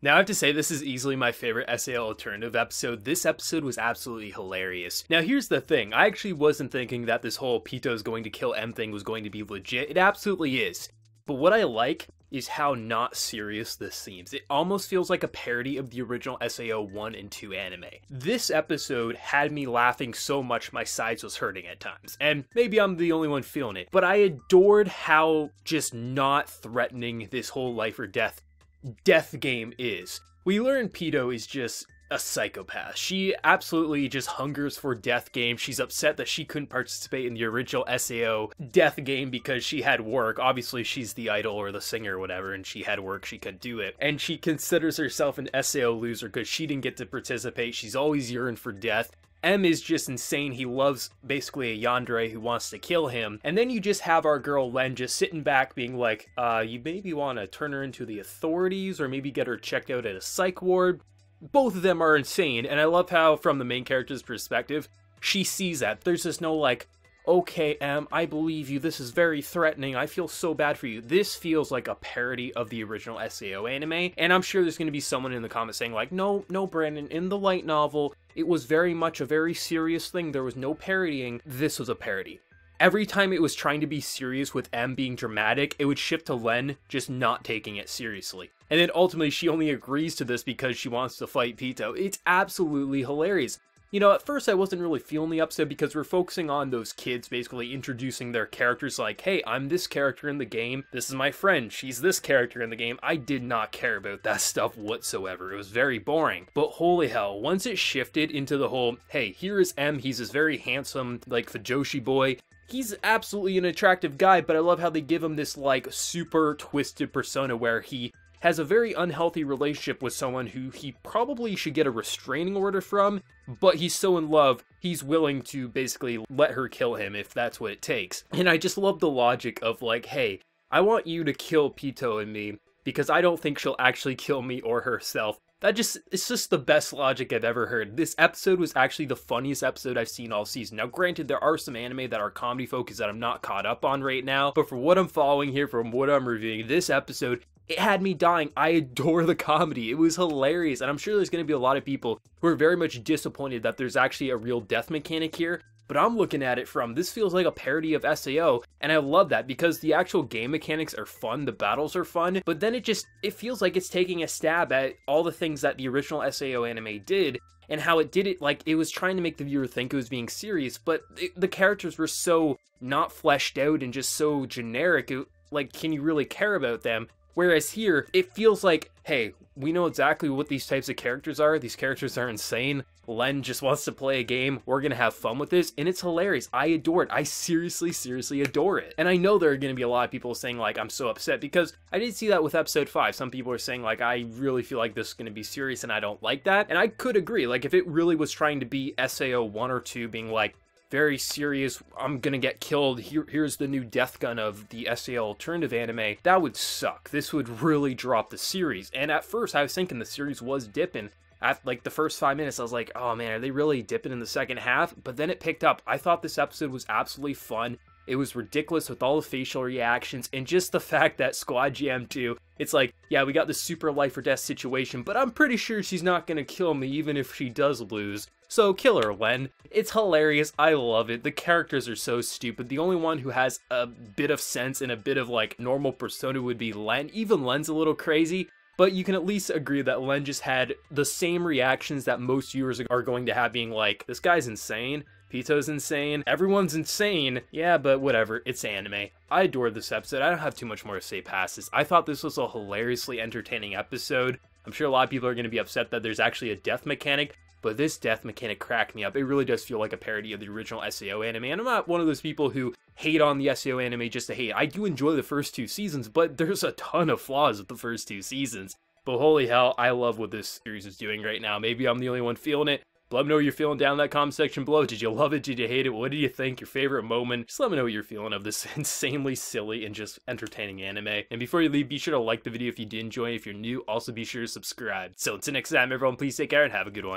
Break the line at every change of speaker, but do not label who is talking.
Now I have to say this is easily my favorite SAO alternative episode. This episode was absolutely hilarious. Now here's the thing, I actually wasn't thinking that this whole Pito's going to kill M thing was going to be legit. It absolutely is. But what I like is how not serious this seems. It almost feels like a parody of the original SAO 1 and 2 anime. This episode had me laughing so much my sides was hurting at times, and maybe I'm the only one feeling it, but I adored how just not threatening this whole life or death game is. We learn Pito is just a psychopath. She absolutely just hungers for death game. She's upset that she couldn't participate in the original SAO death game because she had work. Obviously she's the idol or the singer or whatever, and she had work, she couldn't do it. And she considers herself an SAO loser because she didn't get to participate. She's always yearned for death. M is just insane. He loves basically a yandere who wants to kill him. And then you just have our girl Len just sitting back being like, you maybe want to turn her into the authorities or maybe get her checked out at a psych ward. Both of them are insane, and I love how from the main character's perspective, she sees that. There's just no like, okay, Em, I believe you, this is very threatening, I feel so bad for you. This feels like a parody of the original SAO anime, and I'm sure there's going to be someone in the comments saying like, no, Brandon, in the light novel, it was very much a very serious thing, there was no parodying, this was a parody. Every time it was trying to be serious with M being dramatic, it would shift to Len just not taking it seriously. And then ultimately she only agrees to this because she wants to fight Pito. It's absolutely hilarious. You know, at first I wasn't really feeling the episode because we're focusing on those kids basically introducing their characters like, hey, I'm this character in the game, this is my friend, she's this character in the game. I did not care about that stuff whatsoever. It was very boring. But holy hell, once it shifted into the whole, hey, here is M, he's this very handsome, like, Fujoshi boy. He's absolutely an attractive guy, but I love how they give him this, like, super twisted persona where he has a very unhealthy relationship with someone who he probably should get a restraining order from, but he's so in love, he's willing to basically let her kill him if that's what it takes. And I just love the logic of like, hey, I want you to kill Pito and me, because I don't think she'll actually kill me or herself. It's just the best logic I've ever heard. This episode was actually the funniest episode I've seen all season. Now granted, there are some anime that are comedy focused that I'm not caught up on right now, but for what I'm following here, from what I'm reviewing, this episode, it had me dying. I adore the comedy. It was hilarious, and I'm sure there's going to be a lot of people who are very much disappointed that there's actually a real death mechanic here, but I'm looking at it from, this feels like a parody of SAO, and I love that because the actual game mechanics are fun, the battles are fun, but then it feels like it's taking a stab at all the things that the original SAO anime did, and how it did it, like, it was trying to make the viewer think it was being serious, but the characters were so not fleshed out and just so generic, like, can you really care about them? Whereas here, it feels like, hey, we know exactly what these types of characters are. These characters are insane. Len just wants to play a game. We're gonna have fun with this, and it's hilarious. I adore it. I seriously adore it. And I know there are gonna be a lot of people saying, like, I'm so upset, because I did see that with episode 5. Some people are saying, like, I really feel like this is gonna be serious, and I don't like that. And I could agree. Like, if it really was trying to be SAO 1 or 2, being like, very serious, I'm gonna get killed, here's the new death gun of the SAO alternative anime, that would suck. This would really drop the series. And at first I was thinking the series was dipping. At like the first 5 minutes I was like, oh man, are they really dipping in the second half? But then it picked up. I thought this episode was absolutely fun. It was ridiculous with all the facial reactions, and just the fact that Squad GM 2, it's like, yeah, we got this super life or death situation, but I'm pretty sure she's not gonna kill me even if she does lose. So kill her, Len. It's hilarious. I love it. The characters are so stupid. The only one who has a bit of sense and a bit of like normal persona would be Len. Even Len's a little crazy, but you can at least agree that Len just had the same reactions that most viewers are going to have, being like, this guy's insane. Pito's insane. Everyone's insane. Yeah, but whatever. It's anime. I adored this episode. I don't have too much more to say past this. I thought this was a hilariously entertaining episode. I'm sure a lot of people are going to be upset that there's actually a death mechanic, but this death mechanic cracked me up. It really does feel like a parody of the original SAO anime, and I'm not one of those people who hate on the SAO anime just to hate. I do enjoy the first 2 seasons, but there's a ton of flaws with the first 2 seasons. But holy hell, I love what this series is doing right now. Maybe I'm the only one feeling it. But let me know what you're feeling down in that comment section below. Did you love it? Did you hate it? What did you think? Your favorite moment? Just let me know what you're feeling of this insanely silly and just entertaining anime. And before you leave, be sure to like the video if you did enjoy it. If you're new, also be sure to subscribe. So until next time, everyone, please take care and have a good one.